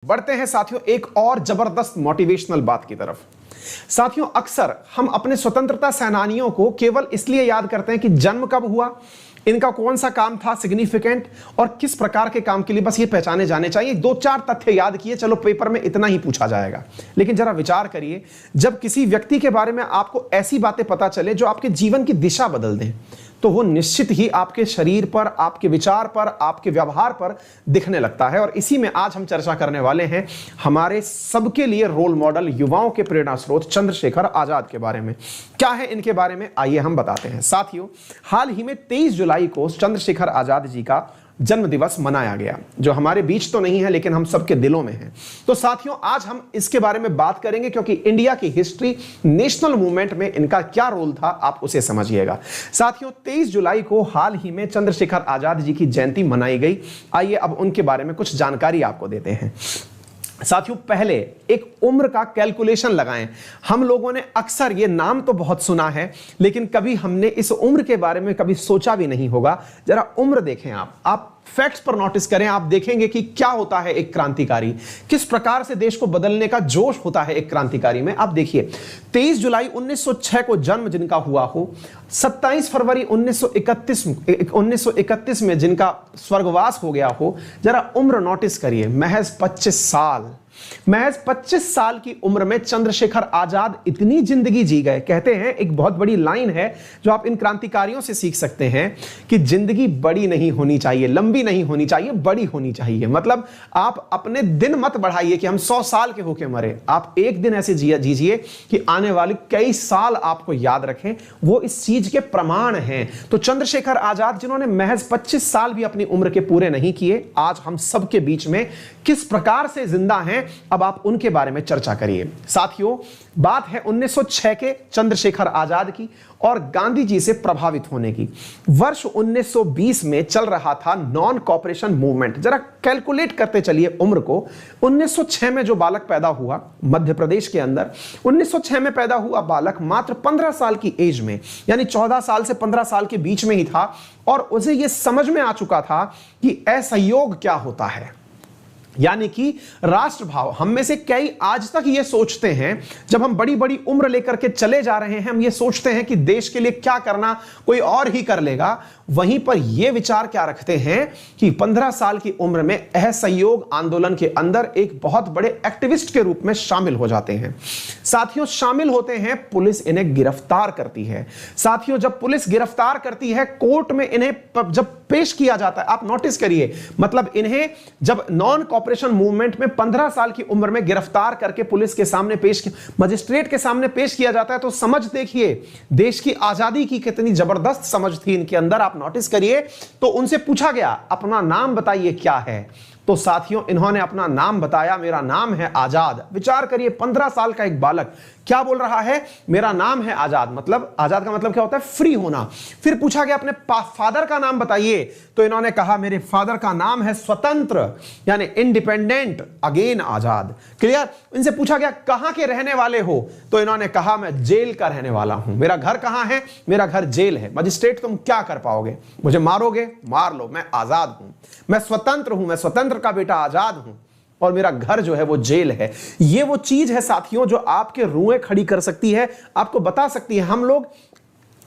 बढ़ते हैं साथियों एक और जबरदस्त मोटिवेशनल बात की तरफ। साथियों, अक्सर हम अपने स्वतंत्रता सेनानियों को केवल इसलिए याद करते हैं कि जन्म कब हुआ, इनका कौन सा काम था सिग्निफिकेंट और किस प्रकार के काम के लिए, बस ये पहचाने जाने चाहिए। दो चार तथ्य याद किए, चलो पेपर में इतना ही पूछा जाएगा। लेकिन जरा विचार करिए, जब किसी व्यक्ति के बारे में आपको ऐसी बातें पता चले जो आपके जीवन की दिशा बदल दें, तो वो निश्चित ही आपके शरीर पर, आपके विचार पर, आपके व्यवहार पर दिखने लगता है। और इसी में आज हम चर्चा करने वाले हैं हमारे सबके लिए रोल मॉडल, युवाओं के प्रेरणा स्रोत चंद्रशेखर आजाद के बारे में। क्या है इनके बारे में, आइए हम बताते हैं। साथियों, हाल ही में 23 जुलाई को चंद्रशेखर आजाद जी का जन्म दिवस मनाया गया, जो हमारे बीच तो नहीं है लेकिन हम सबके दिलों में है। तो साथियों, आज हम इसके बारे में बात करेंगे क्योंकि इंडिया की हिस्ट्री, नेशनल मूवमेंट में इनका क्या रोल था, आप उसे समझिएगा। साथियों, 23 जुलाई को हाल ही में चंद्रशेखर आजाद जी की जयंती मनाई गई। आइए अब उनके बारे में कुछ जानकारी आपको देते हैं। साथियों, पहले एक उम्र का कैलकुलेशन लगाएं। हम लोगों ने अक्सर ये नाम तो बहुत सुना है, लेकिन कभी हमने इस उम्र के बारे में कभी सोचा भी नहीं होगा। जरा उम्र देखें, आप फैक्ट्स पर नोटिस करें, आप देखेंगे कि क्या होता है एक क्रांतिकारी, किस प्रकार से देश को बदलने का जोश होता है एक क्रांतिकारी में। आप देखिए, 23 जुलाई 1906 को जन्म जिनका हुआ हो, 27 फरवरी 1931 में जिनका स्वर्गवास हो गया हो, जरा उम्र नोटिस करिए, महज 25 साल। महज 25 साल की उम्र में चंद्रशेखर आजाद इतनी जिंदगी जी गए। कहते हैं, एक बहुत बड़ी लाइन है जो आप इन क्रांतिकारियों से सीख सकते हैं कि जिंदगी बड़ी नहीं होनी चाहिए, लंबी नहीं होनी चाहिए, बड़ी होनी चाहिए। मतलब आप अपने दिन मत बढ़ाइए कि हम 100 साल के होके मरे, आप एक दिन ऐसे जीजिए कि आने वाले कई साल आपको याद रखें। वो इस चीज के प्रमाण हैं। तो चंद्रशेखर आजाद, जिन्होंने महज 25 साल भी अपनी उम्र के पूरे नहीं किए, आज हम सबके बीच में किस प्रकार से जिंदा हैं, अब आप उनके बारे में चर्चा करिए। साथियों, बात है 1906 के चंद्रशेखर आजाद की और गांधी जी से प्रभावित होने की। वर्ष 1920 में चल रहा था नॉन कॉपरेशन मूवमेंट। जरा कैलकुलेट करते चलिए उम्र को। 1906 में जो बालक पैदा हुआ मध्य प्रदेश के अंदर, 1906 में पैदा हुआ बालक मात्र 15 साल की एज में, यानी 14 साल से 15 साल के बीच में ही था, और उसे यह समझ में आ चुका था कि असहयोग क्या होता है, यानी कि राष्ट्रभाव। हम में से कई आज तक ये सोचते हैं, जब हम बड़ी बड़ी उम्र लेकर के चले जा रहे हैं, हम ये सोचते हैं कि देश के लिए क्या करना कोई और ही कर लेगा। वहीं पर ये विचार क्या रखते हैं कि 15 साल की उम्र में असहयोग आंदोलन के अंदर एक बहुत बड़े एक्टिविस्ट के रूप में शामिल हो जाते हैं। साथियों, शामिल होते हैं, पुलिस इन्हें गिरफ्तार करती है। साथियों, जब पुलिस गिरफ्तार करती है, कोर्ट में इन्हें जब पेश किया जाता है, आप नोटिस करिए, मतलब इन्हें जब नॉन कॉपरेशन मूवमेंट में 15 साल की उम्र में गिरफ्तार करके पुलिस के सामने मजिस्ट्रेट के सामने पेश किया जाता है, तो समझ देखिए देश की आजादी की कितनी जबरदस्त समझ थी इनके अंदर। आप नोटिस करिए, तो उनसे पूछा गया, अपना नाम बताइए क्या है। तो साथियों, इन्होंने अपना नाम बताया, मेरा नाम है आजाद। विचार करिए, 15 साल का एक बालक क्या बोल रहा है, मेरा नाम है आजाद। मतलब आजाद का मतलब क्या होता है, फ्री होना। फिर पूछा गया, अपने फादर का नाम बताइए, तो इन्होंने कहा, मेरे फादर का नाम है स्वतंत्र, यानी इंडिपेंडेंट अगेन आजाद। क्लियर। इनसे पूछा गया, कहां के रहने वाले हो, तो इन्होंने कहा, मैं जेल का रहने वाला हूं। मेरा घर कहां है, मेरा घर जेल है। मजिस्ट्रेट, तुम क्या कर पाओगे, मुझे मारोगे, मार लो, मैं आजाद हूं, मैं स्वतंत्र हूं, मैं स्वतंत्र का बेटा आजाद हूं, और मेरा घर जो है वो जेल है। ये वो चीज है साथियों जो आपके रुएं खड़ी कर सकती है, आपको बता सकती है। हम लोग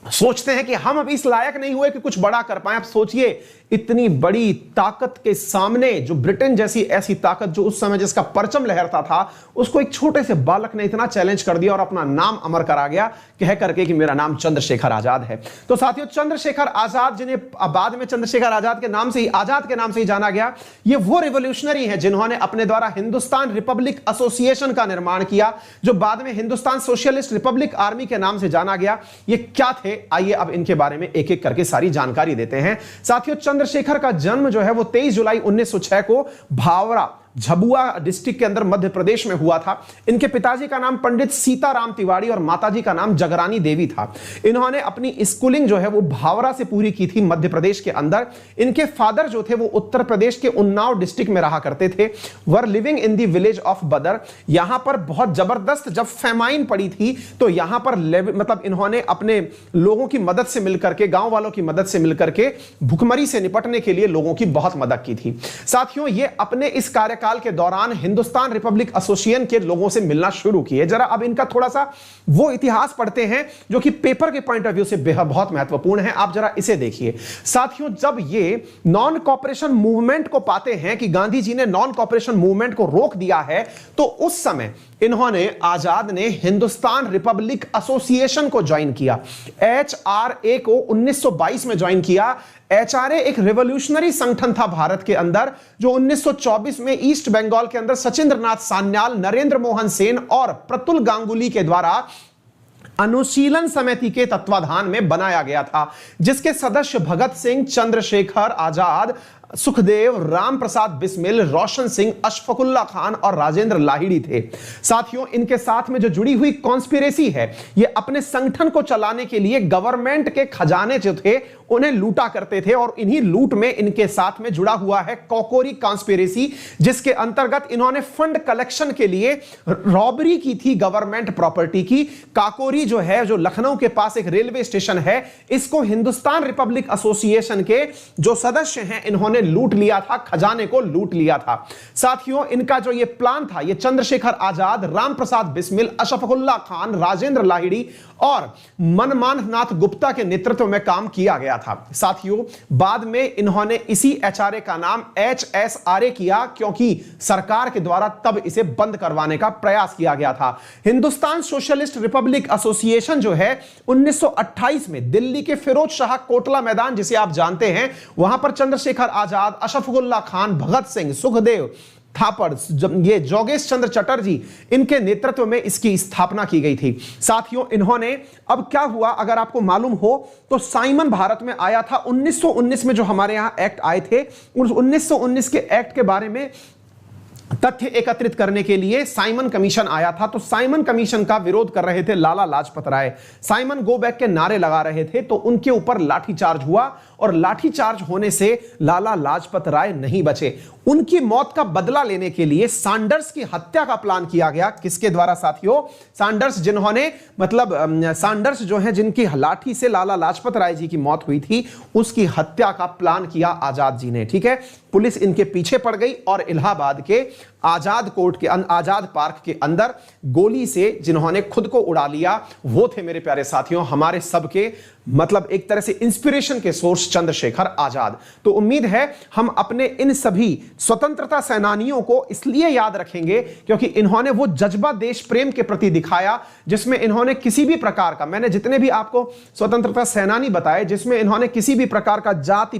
सोचते हैं कि हम अभी इस लायक नहीं हुए कि कुछ बड़ा कर पाए। आप सोचिए, इतनी बड़ी ताकत के सामने, जो ब्रिटेन जैसी ऐसी ताकत जो उस समय जिसका परचम लहरता था, उसको एक छोटे से बालक ने इतना चैलेंज कर दिया और अपना नाम अमर करा गया, कह करके कि मेरा नाम चंद्रशेखर आजाद है। तो साथियों, चंद्रशेखर आजाद, जिन्हें बाद में चंद्रशेखर आजाद के नाम से ही, आजाद के नाम से ही जाना गया, ये वो रिवोल्यूशनरी है जिन्होंने अपने द्वारा हिंदुस्तान रिपब्लिक एसोसिएशन का निर्माण किया, जो बाद में हिंदुस्तान सोशलिस्ट रिपब्लिक आर्मी के नाम से जाना गया। ये क्या थे, आइए अब इनके बारे में एक एक करके सारी जानकारी देते हैं। साथियों, चंद्रशेखर का जन्म जो है वो 23 जुलाई 1906 को भावरा, झबुआ डिस्ट्रिक्ट के अंदर मध्य प्रदेश में हुआ था। इनके पिताजी का नाम पंडित सीताराम तिवारी और माताजी का नाम जगरानी देवी था। इन्होंने अपनी स्कूलिंग जो है वो भावरा से पूरी की थी, मध्य प्रदेश के अंदर। इनके फादर जो थे वो उत्तर प्रदेश के उन्नाव डिस्ट्रिक्ट में रहा करते थे। Were living in the village of बदर। यहां पर बहुत जबरदस्त जब फेमाइन पड़ी थी, तो यहां पर मतलब इन्होंने अपने लोगों की मदद से मिलकर के, गांव वालों की मदद से मिलकर के भुखमरी से निपटने के लिए लोगों की बहुत मदद की थी। साथियों, ये अपने इस कार्य कार्यकाल के दौरान हिंदुस्तान रिपब्लिक एसोसिएशन के लोगों से मिलना शुरू किए। जरा अब इनका थोड़ा सा वो इतिहास पढ़ते हैं जो कि पेपर के पॉइंट ऑफ व्यू से बेहद बहुत महत्वपूर्ण है। आप जरा इसे देखिए साथियों, जब ये नॉन कॉपरेशन मूवमेंट को पाते हैं कि गांधी जी ने नॉन कॉपरेशन मूवमेंट को रोक दिया है, तो उस समय इन्होंने, आजाद ने हिंदुस्तान रिपब्लिक एसोसिएशन को ज्वाइन किया। HRA को 1922 में ज्वाइन किया। HRA एक रिवॉल्यूशनरी संगठन था भारत के अंदर, जो 1924 में ईस्ट बंगाल के अंदर सचिंद्रनाथ सान्याल, नरेंद्र मोहन सेन और प्रतुल गांगुली के द्वारा अनुशीलन समिति के तत्वाधान में बनाया गया था, जिसके सदस्य भगत सिंह, चंद्रशेखर आजाद, सुखदेव, राम प्रसाद बिस्मिल, रोशन सिंह, अशफाकुल्ला खान और राजेंद्र लाहिड़ी थे। साथियों, इनके साथ में जो जुड़ी हुई कॉन्स्पिरेसी है, ये अपने संगठन को चलाने के लिए गवर्नमेंट के खजाने जो थे उन्हें लूटा करते थे, और इन्हीं लूट में इनके साथ में जुड़ा हुआ है कॉकोरी कॉन्स्पिरेसी, जिसके अंतर्गत इन्होंने फंड कलेक्शन के लिए रॉबरी की थी गवर्नमेंट प्रॉपर्टी की। काकोरी जो है, जो लखनऊ के पास एक रेलवे स्टेशन है, इसको हिंदुस्तान रिपब्लिक एसोसिएशन के जो सदस्य हैं इन्होंने लूट लिया था, खजाने को लूट लिया था। साथियों, इनका जो ये प्लान था, ये चंद्रशेखर आजाद, राम प्रसाद बिस्मिल, अशफाकुल्ला खान, राजेंद्र लाहिड़ी और मनमान नाथ गुप्ता के नेतृत्व में काम किया गया था। साथियों, बाद में इन्होंने इसी HRA का नाम HSRA किया, क्योंकि सरकार के द्वारा तब इसे बंद करवाने का प्रयास किया गया था। हिंदुस्तान सोशलिस्ट रिपब्लिक एसोसिएशन जो है 1928 में दिल्ली के फिरोज शाह कोटला मैदान, जिसे आप जानते हैं, वहां पर चंद्रशेखर आजाद, अशफाकुल्ला खान, भगत सिंह, सुखदेव थापड़, ये जोगेश चंद्र चटर्जी, इनके नेतृत्व में इसकी स्थापना की गई थी। साथियों, इन्होंने, अब क्या हुआ अगर आपको मालूम हो तो, साइमन भारत में आया था 1919 में, जो हमारे यहां एक्ट आए थे, उस 1919 के एक्ट के बारे में तथ्य एकत्रित करने के लिए साइमन कमीशन आया था। तो साइमन कमीशन का विरोध कर रहे थे Lala Lajpat Rai. Simon go back के नारे लगा रहे थे, तो उनके ऊपर लाठीचार्ज हुआ, और लाठीचार्ज होने से लाला लाजपत राय नहीं बचे। उनकी मौत का बदला लेने के लिए सैंडर्स की हत्या का प्लान किया गया। किसके द्वारा साथियों? सैंडर्स, जिन्होंने, मतलब सैंडर्स जो है, जिनकी लाठी से लाला लाजपत राय जी की मौत हुई थी, उसकी हत्या का प्लान किया आजाद जी ने। ठीक है, पुलिस इनके पीछे पड़ गई और इलाहाबाद के आजाद कोर्ट के आजाद पार्क के अंदर गोली से जिन्होंने खुद को उड़ा लिया, वो थे मेरे प्यारे साथियों हमारे सबके, मतलब एक तरह से इंस्पिरेशन के सोर्स, चंद्रशेखर आजाद। तो उम्मीद है हम अपने इन सभी स्वतंत्रता सेनानियों को इसलिए याद रखेंगे क्योंकि इन्होंने वो जज्बा देश प्रेम के प्रति दिखाया जिसमें इन्होंने किसी भी प्रकार का, मैंने जितने भी आपको स्वतंत्रता सेनानी बताए, जिसमें इन्होंने किसी भी प्रकार का जाति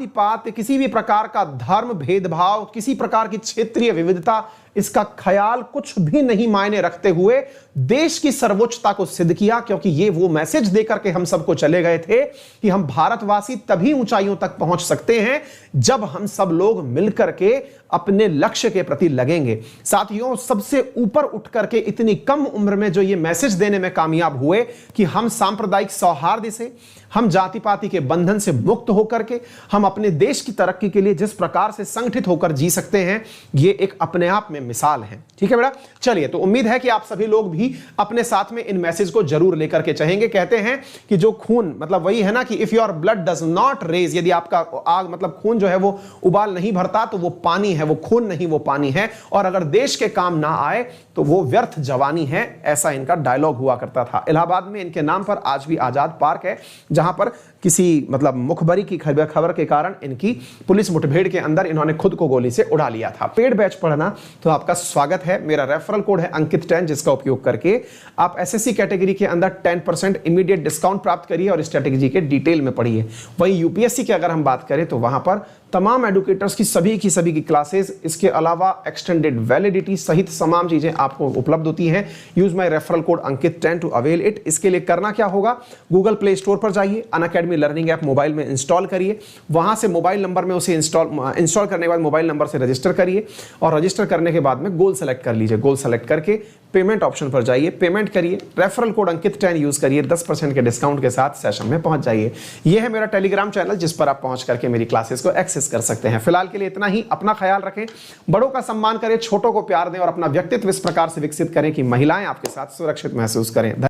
पात, किसी भी प्रकार का धर्म भेदभाव, किसी प्रकार की क्षेत्रीय विविधता, इसका ख्याल कुछ भी नहीं मायने रखते हुए देश की सर्वोच्चता को सिद्ध किया। क्योंकि ये वो मैसेज देकर के हम सबको चले गए थे कि हम भारतवासी तभी ऊंचाइयों तक पहुंच सकते हैं जब हम सब लोग मिलकर के अपने लक्ष्य के प्रति लगेंगे। साथियों, सबसे ऊपर उठ करके इतनी कम उम्र में जो ये मैसेज देने में कामयाब हुए कि हम सांप्रदायिक सौहार्द से, हम जाति पाति के बंधन से मुक्त होकर के हम अपने देश की तरक्की के लिए जिस प्रकार से संगठित होकर जी सकते हैं, ये एक अपने आप में मिसाल है। ठीक है बेटा, चलिए, तो उम्मीद है कि आप सभी लोग भी अपने साथ में इन मैसेज को जरूर लेकर के चाहेंगे। कहते हैं कि जो खून, मतलब वही है ना कि if your blood does not raise, यदि आपका आग, मतलब खून जो है वो उबाल नहीं भरता तो वो पानी है, वो खून नहीं, वो पानी है, और अगर देश के काम ना आए तो वो व्यर्थ जवानी है। ऐसा इनका डायलॉग हुआ करता था। इलाहाबाद में इनके नाम पर आज भी आजाद पार्क है, जहां पर किसी, मतलब मुखबरी की खबर के कारण इनकी पुलिस मुठभेड़ के अंदर इन्होंने खुद को गोली से उड़ा लिया था। पेड बैच पढ़ना तो आपका स्वागत है। मेरा रेफरल कोड है अंकित10, जिसका उपयोग करके आप एसएससी कैटेगरी के अंदर 10% इमीडिएट डिस्काउंट प्राप्त करिए और स्ट्रेटेजी के डिटेल में पढ़िए। वहीं यूपीएससी की अगर हम बात करें तो वहां पर तमाम एडुकेटर्स की सभी की क्लासेस, इसके अलावा एक्सटेंडेड वैलिडिटी सहित तमाम चीजें आपको उपलब्ध होती हैं। यूज माय रेफरल कोड अंकित10 टू अवेल इट। इसके लिए करना क्या होगा, गूगल प्ले स्टोर पर जाइए, अनअकैडमी लर्निंग ऐप मोबाइल में इंस्टॉल करिए, वहां से मोबाइल नंबर में उसे इंस्टॉल करने के बाद मोबाइल नंबर से रजिस्टर करिए, और रजिस्टर करने के बाद में गोल सेलेक्ट कर लीजिए। गोल सेलेक्ट करके पेमेंट ऑप्शन पर जाइए, पेमेंट करिए, रेफरल कोड अंकित10 यूज करिए, 10% के डिस्काउंट के साथ सेशन में पहुंच जाइए। यह है मेरा टेलीग्राम चैनल, जिस पर आप पहुंच करके मेरी क्लासेस को एक्सेस कर सकते हैं। फिलहाल के लिए इतना ही। अपना ख्याल रखें, बड़ों का सम्मान करें, छोटों को प्यार दें और अपना व्यक्तित्व इस प्रकार से विकसित करें कि महिलाएं आपके साथ सुरक्षित महसूस करें।